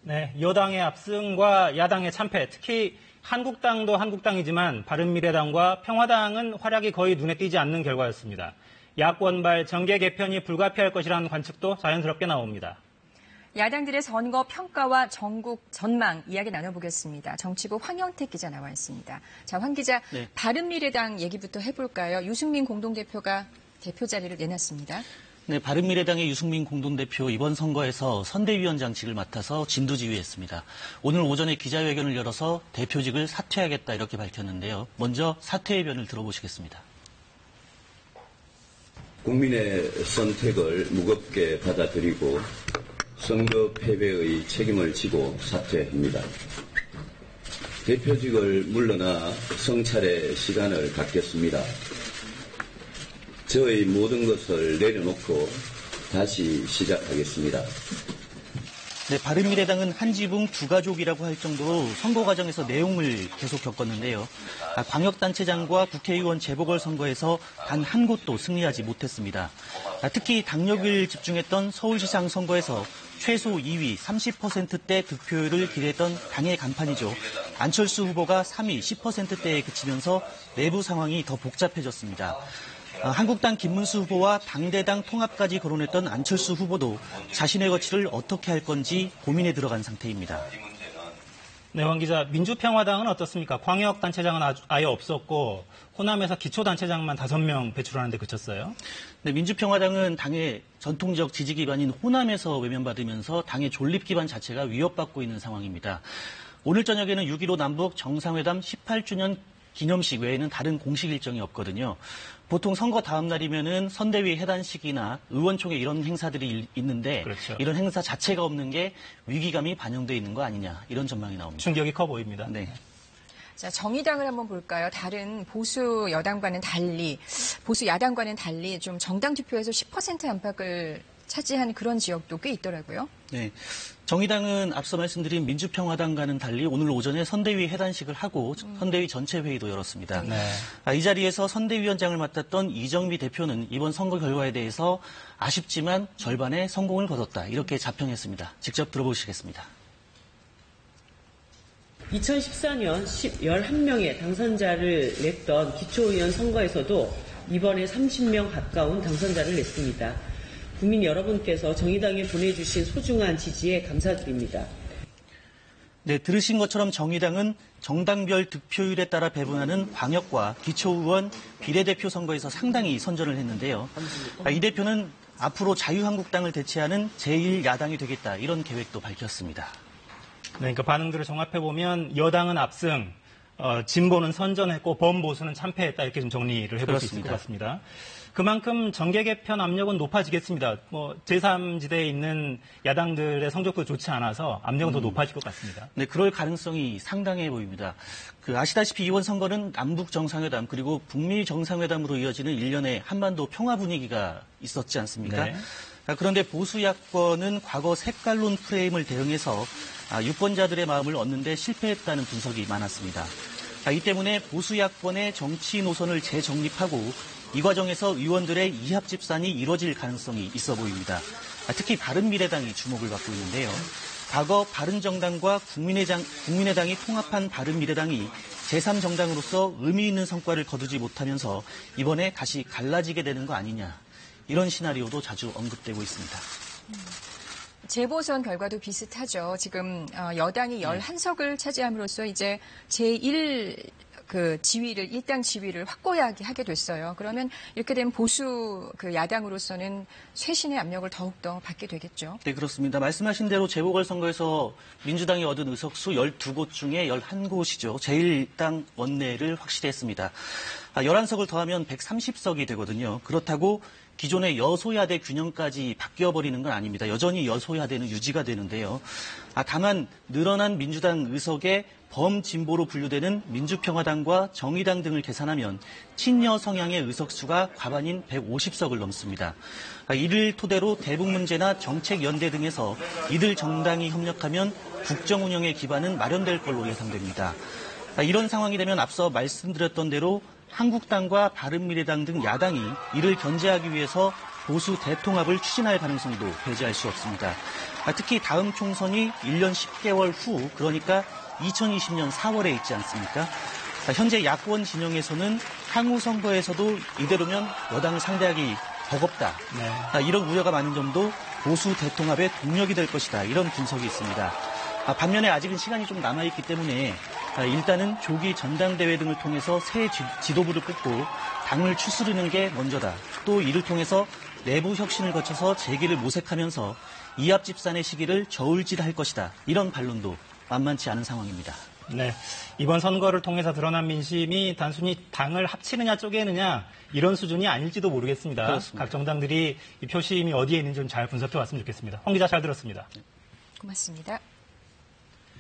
네, 여당의 압승과 야당의 참패, 특히 한국당도 한국당이지만 바른미래당과 평화당은 활약이 거의 눈에 띄지 않는 결과였습니다. 야권발 정계 개편이 불가피할 것이라는 관측도 자연스럽게 나옵니다. 야당들의 선거 평가와 전국 전망 이야기 나눠보겠습니다. 정치부 황영택 기자 나와 있습니다. 자, 황 기자, 네. 바른미래당 얘기부터 해볼까요? 유승민 공동대표가 대표 자리를 내놨습니다. 네, 바른미래당의 유승민 공동대표 이번 선거에서 선대위원장직을 맡아서 진두지휘했습니다. 오늘 오전에 기자회견을 열어서 대표직을 사퇴하겠다 이렇게 밝혔는데요. 먼저 사퇴의 변을 들어보시겠습니다. 국민의 선택을 무겁게 받아들이고 선거 패배의 책임을 지고 사퇴합니다. 대표직을 물러나 성찰의 시간을 갖겠습니다. 저의 모든 것을 내려놓고 다시 시작하겠습니다. 네, 바른미래당은 한 지붕 두 가족이라고 할 정도로 선거 과정에서 내용을 계속 겪었는데요. 광역단체장과 국회의원 재보궐선거에서 단 한 곳도 승리하지 못했습니다. 특히 당력을 집중했던 서울시장 선거에서 최소 2위 30%대 득표율을 기대했던 당의 간판이죠. 안철수 후보가 3위 10%대에 그치면서 내부 상황이 더 복잡해졌습니다. 한국당 김문수 후보와 당대당 통합까지 거론했던 안철수 후보도 자신의 거취를 어떻게 할 건지 고민에 들어간 상태입니다. 네, 황 기자, 민주평화당은 어떻습니까? 광역단체장은 아예 없었고 호남에서 기초단체장만 5명 배출하는 데 그쳤어요. 네, 민주평화당은 당의 전통적 지지 기반인 호남에서 외면받으면서 당의 존립 기반 자체가 위협받고 있는 상황입니다. 오늘 저녁에는 6.15 남북 정상회담 18주년 기념식 외에는 다른 공식 일정이 없거든요. 보통 선거 다음 날이면은 선대위 해단식이나 의원총회 이런 행사들이 있는데 그렇죠. 이런 행사 자체가 없는 게 위기감이 반영돼 있는 거 아니냐 이런 전망이 나옵니다. 충격이 커 보입니다. 네. 자, 정의당을 한번 볼까요? 다른 보수 여당과는 달리, 보수 야당과는 달리 좀 정당 투표에서 10% 안팎을 차지한 그런 지역도 꽤 있더라고요. 네. 정의당은 앞서 말씀드린 민주평화당과는 달리 오늘 오전에 선대위 해단식을 하고 선대위 전체 회의도 열었습니다. 네. 이 자리에서 선대위원장을 맡았던 이정미 대표는 이번 선거 결과에 대해서 아쉽지만 절반의 성공을 거뒀다. 이렇게 자평했습니다. 직접 들어보시겠습니다. 2014년 11명의 당선자를 냈던 기초의원 선거에서도 이번에 30명 가까운 당선자를 냈습니다. 국민 여러분께서 정의당에 보내주신 소중한 지지에 감사드립니다. 네, 들으신 것처럼 정의당은 정당별 득표율에 따라 배분하는 광역과 기초의원 비례대표 선거에서 상당히 선전을 했는데요. 이 대표는 앞으로 자유한국당을 대체하는 제1야당이 되겠다 이런 계획도 밝혔습니다. 네, 그러니까 반응들을 종합해보면 여당은 압승, 진보는 선전했고 범보수는 참패했다 이렇게 좀 정리를 해볼 수 있을 것 같습니다. 그만큼 정계 개편 압력은 높아지겠습니다. 제3지대에 있는 야당들의 성적도 좋지 않아서 압력은 더 높아질 것 같습니다. 네, 그럴 가능성이 상당해 보입니다. 아시다시피 이번 선거는 남북 정상회담 그리고 북미 정상회담으로 이어지는 일련의 한반도 평화 분위기가 있었지 않습니까? 네. 그런데 보수 야권은 과거 색깔론 프레임을 대응해서 유권자들의 마음을 얻는 데 실패했다는 분석이 많았습니다. 이 때문에 보수 야권의 정치 노선을 재정립하고 이 과정에서 의원들의 이합 집산이 이뤄질 가능성이 있어 보입니다. 특히 바른미래당이 주목을 받고 있는데요. 과거 바른정당과 국민의당이 통합한 바른미래당이 제3정당으로서 의미 있는 성과를 거두지 못하면서 이번에 다시 갈라지게 되는 거 아니냐. 이런 시나리오도 자주 언급되고 있습니다. 재보선 결과도 비슷하죠. 지금 여당이 11석을 차지함으로써 이제 제1 지위를, 일당 지위를 확고하게 하게 됐어요. 그러면 이렇게 되면 보수 야당으로서는 쇄신의 압력을 더욱더 받게 되겠죠. 네, 그렇습니다. 말씀하신 대로 재보궐선거에서 민주당이 얻은 의석수 12곳 중에 11곳이죠. 제1당 원내를 확실히 했습니다. 11석을 더하면 130석이 되거든요. 그렇다고 기존의 여소야대 균형까지 바뀌어버리는 건 아닙니다. 여전히 여소야대는 유지가 되는데요. 다만 늘어난 민주당 의석에 범진보로 분류되는 민주평화당과 정의당 등을 계산하면 친여 성향의 의석수가 과반인 150석을 넘습니다. 이를 토대로 대북 문제나 정책연대 등에서 이들 정당이 협력하면 국정 운영의 기반은 마련될 걸로 예상됩니다. 이런 상황이 되면 앞서 말씀드렸던 대로 한국당과 바른미래당 등 야당이 이를 견제하기 위해서 보수 대통합을 추진할 가능성도 배제할 수 없습니다. 특히 다음 총선이 1년 10개월 후, 그러니까 2020년 4월에 있지 않습니까? 현재 야권 진영에서는 향후 선거에서도 이대로면 여당을 상대하기 버겁다. 네. 이런 우려가 많은 점도 보수 대통합의 동력이 될 것이다. 이런 분석이 있습니다. 반면에 아직은 시간이 좀 남아있기 때문에 일단은 조기 전당대회 등을 통해서 새 지도부를 뽑고 당을 추스르는 게 먼저다. 또 이를 통해서 내부 혁신을 거쳐서 재기를 모색하면서 이합 집산의 시기를 저울질할 것이다. 이런 반론도 만만치 않은 상황입니다. 네. 이번 선거를 통해서 드러난 민심이 단순히 당을 합치느냐 쪼개느냐 이런 수준이 아닐지도 모르겠습니다. 그렇습니다. 각 정당들이 이 표심이 어디에 있는지 좀 잘 분석해 왔으면 좋겠습니다. 황 기자 잘 들었습니다. 고맙습니다.